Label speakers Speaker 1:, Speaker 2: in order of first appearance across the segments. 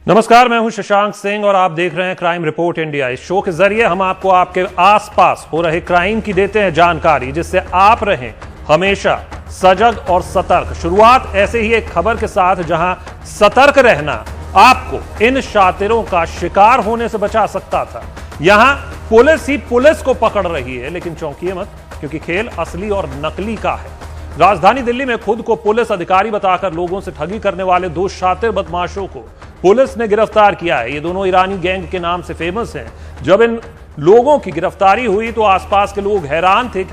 Speaker 1: नमस्कार, मैं हूं शशांक सिंह और आप देख रहे हैं क्राइम रिपोर्ट इंडिया। इस शो के जरिए हम आपको आपके आसपास हो रहे क्राइम की देते हैं जानकारी, जिससे आप रहें हमेशा सजग और सतर्क। शुरुआत ऐसे ही एक खबर के साथ, जहां सतर्क रहना आपको इन शातिरों का शिकार होने से बचा सकता था। यहां पुलिस ही पुलिस को पकड़ रही है, लेकिन चौंकिए मत, क्योंकि खेल असली और नकली का है। राजधानी दिल्ली में खुद को पुलिस अधिकारी बताकर लोगों से ठगी करने वाले दो शातिर बदमाशों को पुलिस ने गिरफ्तार किया है। ये दोनों ईरानी गैंग के नाम से फेमस हैं। जब इन लोगों की गिरफ्तारी हुई तो आसपास के लोग हैरान थे कि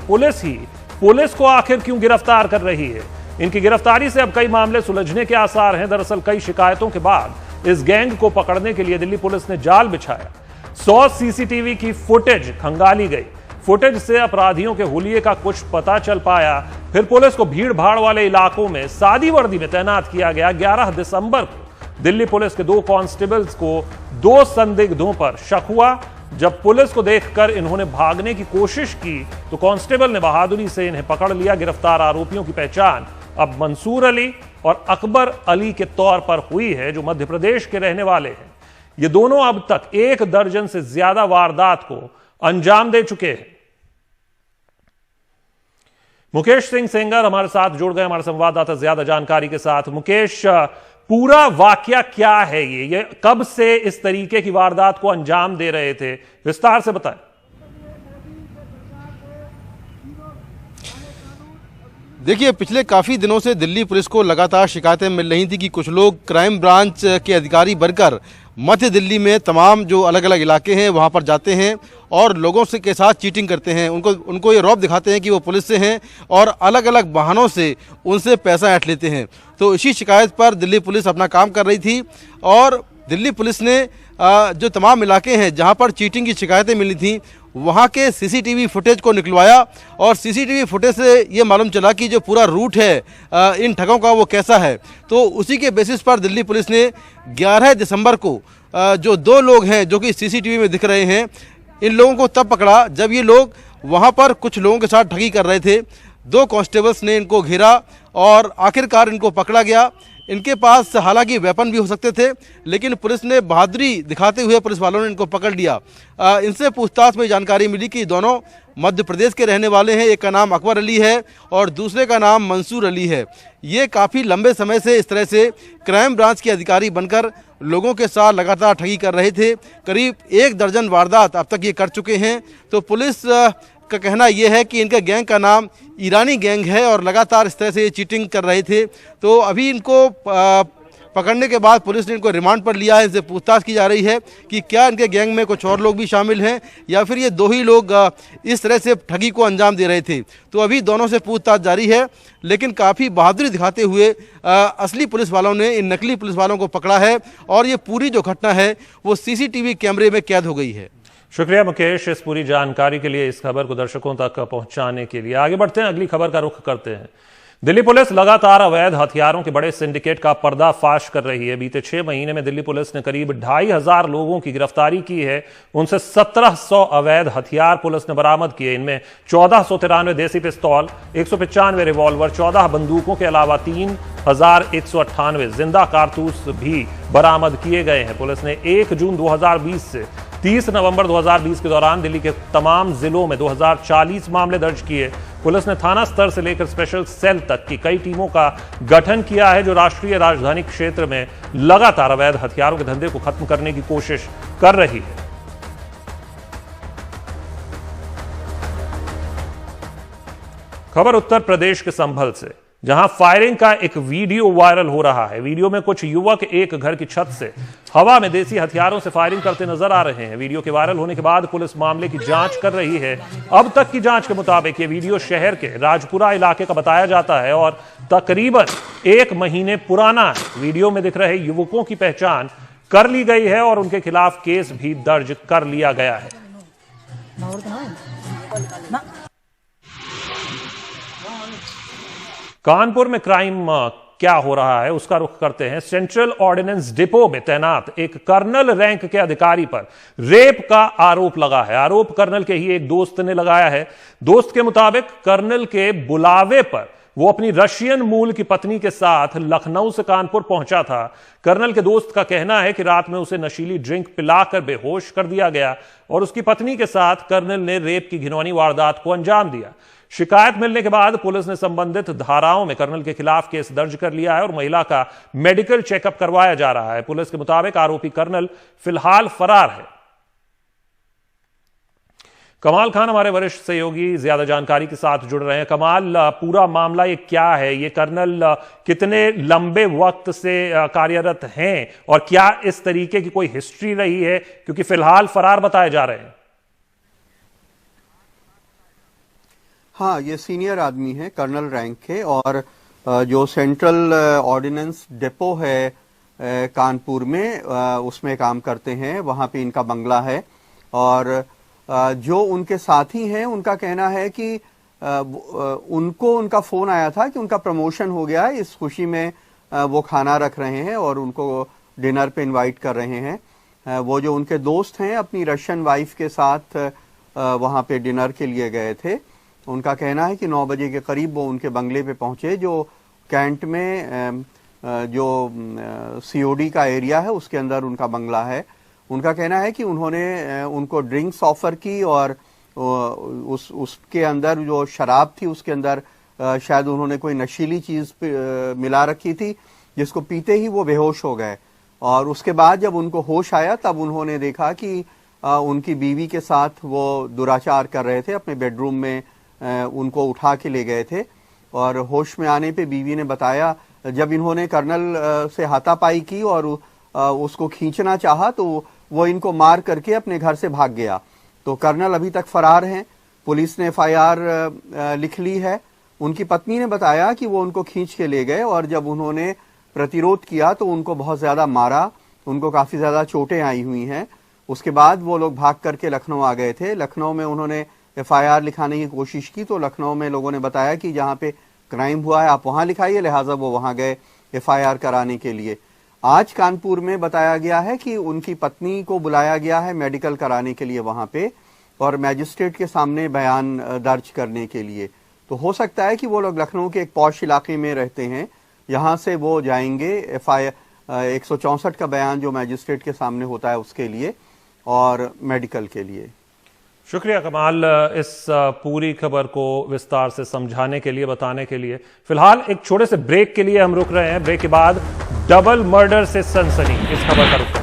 Speaker 1: पुलिस को आखिर क्यों गिरफ्तार कर रही है। इनकी गिरफ्तारी से अब कई मामले सुलझने के आसार हैं। दरअसल कई शिकायतों के बाद इस गैंग को पकड़ने के लिए दिल्ली पुलिस ने जाल बिछाया। 100 सीसीटीवी की फुटेज खंगाली गई। फुटेज से अपराधियों के हुलिये का कुछ पता चल पाया। फिर पुलिस को भीड़ भाड़ वाले इलाकों में सादी वर्दी में तैनात किया गया। 11 दिसंबर को दिल्ली पुलिस के 2 कांस्टेबल्स को 2 संदिग्धों पर शक हुआ। जब पुलिस को देखकर इन्होंने भागने की कोशिश की तो कांस्टेबल ने बहादुरी से इन्हें पकड़ लिया। गिरफ्तार आरोपियों की पहचान अब मंसूर अली और अकबर अली के तौर पर हुई है, जो मध्य प्रदेश के रहने वाले हैं। ये दोनों अब तक 1 दर्जन से ज्यादा वारदात को अंजाम दे चुके हैं। मुकेश सिंह सेंगर हमारे साथ जुड़ गए, हमारे संवाददाता, ज्यादा जानकारी के साथ। मुकेश, पूरा वाकया क्या है? ये कब से इस तरीके की वारदात को अंजाम दे रहे थे? विस्तार से बताएं।
Speaker 2: देखिए, पिछले काफ़ी दिनों से दिल्ली पुलिस को लगातार शिकायतें मिल रही थी कि कुछ लोग क्राइम ब्रांच के अधिकारी बनकर मध्य दिल्ली में तमाम जो अलग अलग इलाके हैं वहां पर जाते हैं और लोगों से के साथ चीटिंग करते हैं। उनको ये रौब दिखाते हैं कि वो पुलिस से हैं और अलग अलग बहानों से उनसे पैसा ऐंठ लेते हैं। तो इसी शिकायत पर दिल्ली पुलिस अपना काम कर रही थी और दिल्ली पुलिस ने जो तमाम इलाके हैं जहां पर चीटिंग की शिकायतें मिली थी वहां के सीसीटीवी फुटेज को निकलवाया और सीसीटीवी फुटेज से ये मालूम चला कि जो पूरा रूट है इन ठगों का वो कैसा है। तो उसी के बेसिस पर दिल्ली पुलिस ने 11 दिसंबर को जो 2 लोग हैं जो कि सीसीटीवी में दिख रहे हैं, इन लोगों को तब पकड़ा जब ये लोग वहां पर कुछ लोगों के साथ ठगी कर रहे थे। 2 कांस्टेबल्स ने इनको घेरा और आखिरकार इनको पकड़ा गया। इनके पास हालांकि वेपन भी हो सकते थे, लेकिन पुलिस ने बहादुरी दिखाते हुए पुलिस वालों ने इनको पकड़ लिया। इनसे पूछताछ में जानकारी मिली कि दोनों मध्य प्रदेश के रहने वाले हैं। एक का नाम अकबर अली है और दूसरे का नाम मंसूर अली है। ये काफ़ी लंबे समय से इस तरह से क्राइम ब्रांच के अधिकारी बनकर लोगों के साथ लगातार ठगी कर रहे थे। करीब 1 दर्जन वारदात अब तक ये कर चुके हैं। तो पुलिस का कहना यह है कि इनका गैंग का नाम ईरानी गैंग है और लगातार इस तरह से ये चीटिंग कर रहे थे। तो अभी इनको पकड़ने के बाद पुलिस ने इनको रिमांड पर लिया है। इनसे पूछताछ की जा रही है कि क्या इनके गैंग में कुछ और लोग भी शामिल हैं या फिर ये 2 ही लोग इस तरह से ठगी को अंजाम दे रहे थे। तो अभी दोनों से पूछताछ जारी है, लेकिन काफ़ी बहादुरी दिखाते हुए असली पुलिस वालों ने इन नकली पुलिस वालों को पकड़ा है और ये पूरी जो घटना है वो सीसीटीवी कैमरे में कैद हो गई है।
Speaker 1: शुक्रिया मुकेश इस पूरी जानकारी के लिए, इस खबर को दर्शकों तक पहुंचाने के लिए। आगे बढ़ते हैं, अगली खबर का रुख करते हैं। दिल्ली पुलिस लगातार अवैध हथियारों के बड़े सिंडिकेट का पर्दाफाश कर रही है। बीते 6 महीने में दिल्ली पुलिस ने करीब 2500 लोगों की गिरफ्तारी की है। उनसे 1700 अवैध हथियार पुलिस ने बरामद किए। इनमें 1493 देसी पिस्तौल, 195 रिवॉल्वर, 14 बंदूकों के अलावा 3198 जिंदा कारतूस भी बरामद किए गए हैं। पुलिस ने 1 जून 2020 से 30 नवंबर 2020 के दौरान दिल्ली के तमाम जिलों में 2040 मामले दर्ज किए। पुलिस ने थाना स्तर से लेकर स्पेशल सेल तक की कई टीमों का गठन किया है, जो राष्ट्रीय राजधानी क्षेत्र में लगातार अवैध हथियारों के धंधे को खत्म करने की कोशिश कर रही है। खबर उत्तर प्रदेश के संभल से, जहां फायरिंग का एक वीडियो वायरल हो रहा है। वीडियो में कुछ युवक एक घर की छत से हवा में देसी हथियारों से फायरिंग करते नजर आ रहे हैं। वीडियो के वायरल होने के बाद पुलिस मामले की जांच कर रही है। अब तक की जांच के मुताबिक ये वीडियो शहर के राजपुरा इलाके का बताया जाता है और तकरीबन 1 महीने पुराना है। वीडियो में दिख रहे युवकों की पहचान कर ली गई है और उनके खिलाफ केस भी दर्ज कर लिया गया है। कानपुर में क्राइम क्या हो रहा है उसका रुख करते हैं। सेंट्रल ऑर्डिनेंस डिपो में तैनात एक कर्नल रैंक के अधिकारी पर रेप का आरोप लगा है। आरोप कर्नल के ही एक दोस्त ने लगाया है। दोस्त के मुताबिक कर्नल के बुलावे पर वो अपनी रशियन मूल की पत्नी के साथ लखनऊ से कानपुर पहुंचा था। कर्नल के दोस्त का कहना है कि रात में उसे नशीली ड्रिंक पिलाकर बेहोश कर दिया गया और उसकी पत्नी के साथ कर्नल ने रेप की घिनौनी वारदात को अंजाम दिया। शिकायत मिलने के बाद पुलिस ने संबंधित धाराओं में कर्नल के खिलाफ केस दर्ज कर लिया है और महिला का मेडिकल चेकअप करवाया जा रहा है। पुलिस के मुताबिक आरोपी कर्नल फिलहाल फरार है। कमाल खान हमारे वरिष्ठ सहयोगी ज्यादा जानकारी के साथ जुड़ रहे हैं। कमाल, पूरा मामला ये क्या है? ये कर्नल कितने लंबे वक्त से कार्यरत हैं और क्या इस तरीके की कोई हिस्ट्री रही है, क्योंकि फिलहाल फरार बताए जा रहे हैं?
Speaker 3: हाँ, ये सीनियर आदमी है, कर्नल रैंक के, और जो सेंट्रल ऑर्डिनेंस डिपो है कानपुर में, उसमें काम करते हैं। वहाँ पे इनका बंगला है और जो उनके साथी हैं उनका कहना है कि उनको उनका फोन आया था कि उनका प्रमोशन हो गया है, इस खुशी में वो खाना रख रहे हैं और उनको डिनर पे इनवाइट कर रहे हैं। वो जो उनके दोस्त हैं अपनी रशियन वाइफ के साथ वहाँ पे डिनर के लिए गए थे। उनका कहना है कि 9 बजे के करीब वो उनके बंगले पे पहुंचे, जो कैंट में जो सीओडी का एरिया है उसके अंदर उनका बंगला है। उनका कहना है कि उन्होंने उनको ड्रिंक्स ऑफर की और उसके अंदर जो शराब थी उसके अंदर शायद उन्होंने कोई नशीली चीज मिला रखी थी, जिसको पीते ही वो बेहोश हो गए। और उसके बाद जब उनको होश आया तब उन्होंने देखा कि उनकी बीवी के साथ वो दुराचार कर रहे थे, अपने बेडरूम में उनको उठा के ले गए थे। और होश में आने पे बीवी ने बताया, जब इन्होंने कर्नल से हाथापाई की और उसको खींचना चाहा तो वो इनको मार करके अपने घर से भाग गया। तो कर्नल अभी तक फरार हैं। पुलिस ने एफआईआर लिख ली है। उनकी पत्नी ने बताया कि वो उनको खींच के ले गए और जब उन्होंने प्रतिरोध किया तो उनको बहुत ज्यादा मारा, उनको काफी ज्यादा चोटें आई हुई हैं। उसके बाद वो लोग भाग करके लखनऊ आ गए थे। लखनऊ में उन्होंने एफआईआर लिखाने की कोशिश की तो लखनऊ में लोगों ने बताया कि जहां पे क्राइम हुआ है आप वहां लिखाइए, लिहाजा वो वहां गए एफआईआर कराने के लिए। आज कानपुर में बताया गया है कि उनकी पत्नी को बुलाया गया है मेडिकल कराने के लिए वहां पे और मैजिस्ट्रेट के सामने बयान दर्ज करने के लिए। तो हो सकता है कि वो लोग लखनऊ के एक पॉश इलाके में रहते हैं, यहां से वो जाएंगे एफआईआर 164 का बयान जो मैजिस्ट्रेट के सामने होता है उसके लिए और मेडिकल के लिए।
Speaker 1: शुक्रिया कमाल, इस पूरी खबर को विस्तार से समझाने के लिए, बताने के लिए। फिलहाल एक छोटे से ब्रेक के लिए हम रुक रहे हैं। ब्रेक के बाद डबल मर्डर से सनसनी, इस खबर का रुख करें।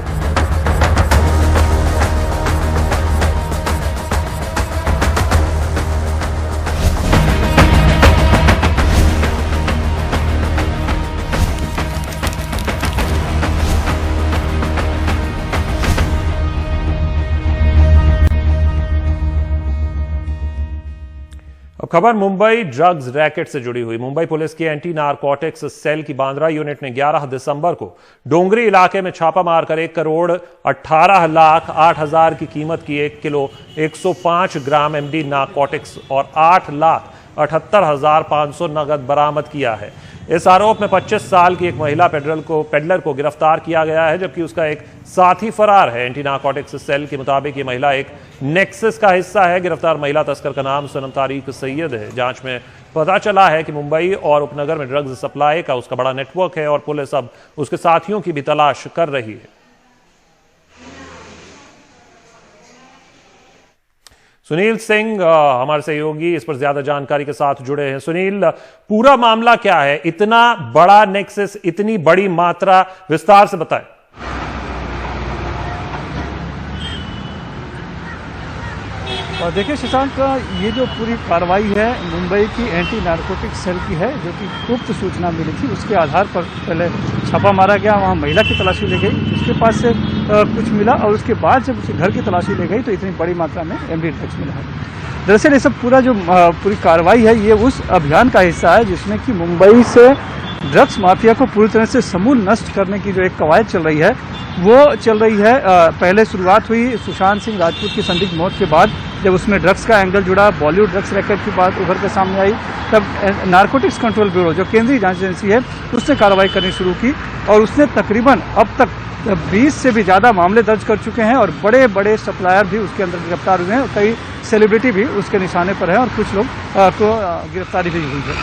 Speaker 1: अब खबर मुंबई ड्रग्स रैकेट से जुड़ी हुई। मुंबई पुलिस की एंटी नारकोटिक्स सेल की बांद्रा यूनिट ने 11 दिसंबर को डोंगरी इलाके में छापा मारकर 1,18,08,000 की कीमत की 1 किलो 105 ग्राम एमडी नारकोटिक्स और 8,78,500 नगद बरामद किया है। इस आरोप में 25 साल की एक महिला पेडलर को गिरफ्तार किया गया है, जबकि उसका एक साथी फरार है। एंटी नारकोटिक्स सेल के मुताबिक ये महिला एक नेक्सस का हिस्सा है। गिरफ्तार महिला तस्कर का नाम सनम तारिक सैयद है। जांच में पता चला है कि मुंबई और उपनगर में ड्रग्स सप्लाई का उसका बड़ा नेटवर्क है और पुलिस अब उसके साथियों की भी तलाश कर रही है। सुनील सिंह हमारे सहयोगी इस पर ज्यादा जानकारी के साथ जुड़े हैं। सुनील, पूरा मामला क्या है? इतना बड़ा नेक्सस, इतनी बड़ी मात्रा, विस्तार से बताएं।
Speaker 4: और देखिए शशांक, ये जो पूरी कार्रवाई है मुंबई की एंटी नारकोटिक्स सेल की है, जो कि गुप्त सूचना मिली थी उसके आधार पर पहले छापा मारा गया। वहाँ महिला की तलाशी ली गई, उसके पास से कुछ मिला और उसके बाद जब उसके घर की तलाशी ली गई तो इतनी बड़ी मात्रा में एमडी ड्रग्स मिला है। दरअसल ये सब पूरा जो पूरी कार्रवाई है ये उस अभियान का हिस्सा है जिसमें कि मुंबई से ड्रग्स माफिया को पूरी तरह से समूल नष्ट करने की जो एक कवायद चल रही है वो चल रही है। पहले शुरुआत हुई सुशांत सिंह राजपूत की संदिग्ध मौत के बाद, जब उसमें ड्रग्स का एंगल जुड़ा, बॉलीवुड ड्रग्स रैकेट की बात उभर कर सामने आई, तब नारकोटिक्स कंट्रोल ब्यूरो जो केंद्रीय जांच एजेंसी है उसने कार्रवाई करनी शुरू की और उसने तकरीबन अब तक 20 से भी ज़्यादा मामले दर्ज कर चुके हैं और बड़े बड़े सप्लायर भी उसके अंदर गिरफ्तार हुए हैं और कई सेलिब्रिटी भी उसके निशाने पर हैं और कुछ लोग को गिरफ्तारी भी हुई है।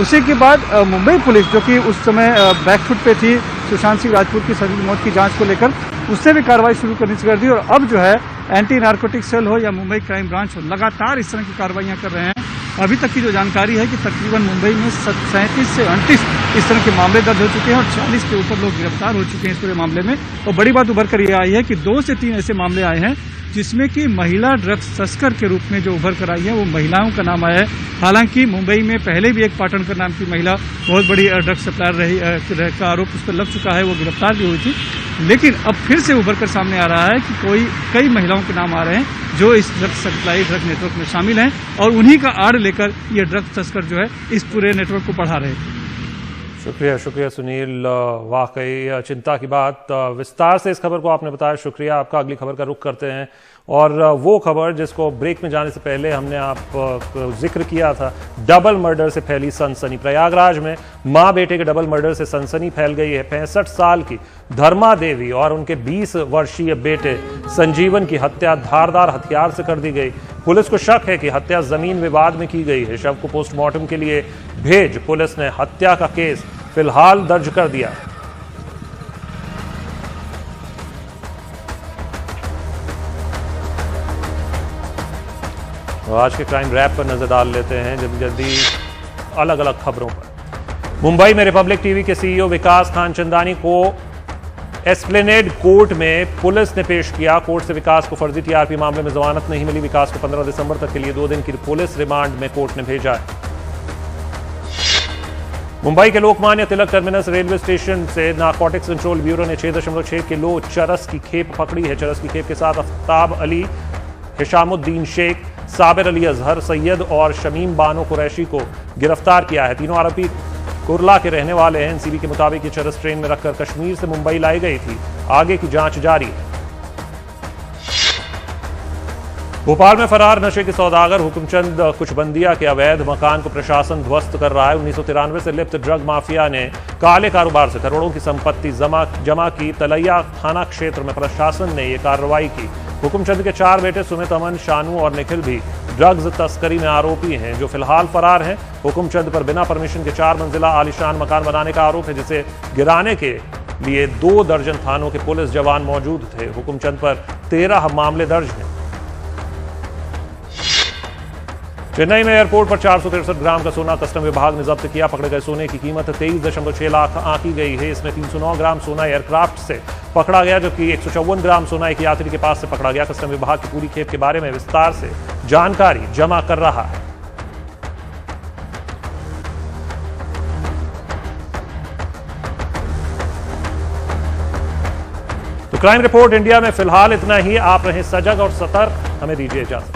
Speaker 4: उसी के बाद मुंबई पुलिस, जो कि उस समय बैकफुट पे थी सुशांत सिंह राजपूत की सभी मौत की जांच को लेकर, उससे भी कार्रवाई शुरू करनी कर दी। और अब जो है एंटी नारकोटिक सेल हो या मुंबई क्राइम ब्रांच हो, लगातार इस तरह की कार्रवाइयां कर रहे हैं। अभी तक की जो जानकारी है कि तकरीबन मुंबई में 37 से 38 इस तरह के मामले दर्ज हो चुके हैं और 40 के ऊपर लोग गिरफ्तार हो चुके हैं इस पूरे मामले में। और बड़ी बात उभर कर यह आई है कि 2 से 3 ऐसे मामले आए हैं जिसमें कि महिला ड्रग्स तस्कर के रूप में जो उभर कर आई है वो महिलाओं का नाम आया है। हालांकि मुंबई में पहले भी एक पाटणकर नाम की महिला बहुत बड़ी ड्रग्स सप्लायर रही का आरोप उस पर लग चुका है, वो गिरफ्तार भी हुई थी। लेकिन अब फिर से उभर कर सामने आ रहा है कि कई महिलाओं के नाम आ रहे हैं जो इस ड्रग्स सप्लाई ड्रग नेटवर्क में शामिल हैं और उन्हीं का आड़ लेकर ये ड्रग्स तस्कर जो है इस पूरे नेटवर्क को बढ़ा रहे हैं।
Speaker 1: शुक्रिया सुनील, वाकई चिंता की बात। विस्तार से इस खबर को आपने बताया, शुक्रिया आपका। अगली खबर का रुख करते हैं और वो खबर जिसको ब्रेक में जाने से पहले हमने आप जिक्र किया था, डबल मर्डर से फैली सनसनी। प्रयागराज में मां बेटे के डबल मर्डर से सनसनी फैल गई है। 65 साल की धर्मा देवी और उनके 20 वर्षीय बेटे संजीवन की हत्या धारदार हथियार से कर दी गई। पुलिस को शक है कि हत्या जमीन विवाद में की गई है। शव को पोस्टमार्टम के लिए भेज पुलिस ने हत्या का केस फिलहाल दर्ज कर दिया। आज के क्राइम रैप पर नजर डाल लेते हैं जल्दी अलग अलग खबरों पर। मुंबई में रिपब्लिक टीवी के सीईओ विकास खानचंदानी को एस्प्लेनेड कोर्ट में पुलिस ने पेश किया। कोर्ट से विकास को फर्जी टीआरपी मामले में जमानत नहीं मिली। विकास को 15 दिसंबर तक के लिए 2 दिन की पुलिस रिमांड में कोर्ट ने भेजा है। मुंबई के Lokmanya Tilak terminus railway station से नारकोटिक्स कंट्रोल ब्यूरो ने 6.6 किलो चरस की खेप पकड़ी है। चरस की खेप के साथ आफ्ताब अली, हिशामुद्दीन शेख, साबिर अली अजहर, सैयद और शमीम बानो कुरैशी को गिरफ्तार किया है। तीनों आरोपी कुरला के रहने वाले हैं। एनसीबी के मुताबिक ये चरस ट्रेन में रखकर कश्मीर से मुंबई लाई गई थी। आगे की जांच जारी है। भोपाल में फरार नशे के सौदागर हुकुमचंद कुचबंदिया के अवैध मकान को प्रशासन ध्वस्त कर रहा है। 1993 से लिप्त ड्रग माफिया ने काले कारोबार से करोड़ों की संपत्ति जमा की। तलैया थाना क्षेत्र में प्रशासन ने यह कार्रवाई की। हुकुमचंद के 4 बेटे सुमित, अमन, शानू और निखिल भी ड्रग्स तस्करी में आरोपी हैं, जो फिलहाल फरार हैं। हुकुमचंद पर बिना परमिशन के 4 मंजिला आलीशान मकान बनाने का आरोप है, जिसे गिराने के लिए 2 दर्जन थानों के पुलिस जवान मौजूद थे। हुकुमचंद पर 13 मामले दर्ज हैं। चेन्नई में एयरपोर्ट पर 463 ग्राम का सोना कस्टम विभाग ने जब्त किया। पकड़े गए सोने की कीमत 23.6 लाख आंकी गई है। इसमें 309 ग्राम सोना एयरक्राफ्ट से पकड़ा गया, जबकि 154 ग्राम सोना एक यात्री के पास से पकड़ा गया। कस्टम विभाग की पूरी खेप के बारे में विस्तार से जानकारी जमा कर रहा है। तो क्राइम रिपोर्ट इंडिया में फिलहाल इतना ही। आप रहें सजग और सतर्क। हमें दीजिए इजाजत।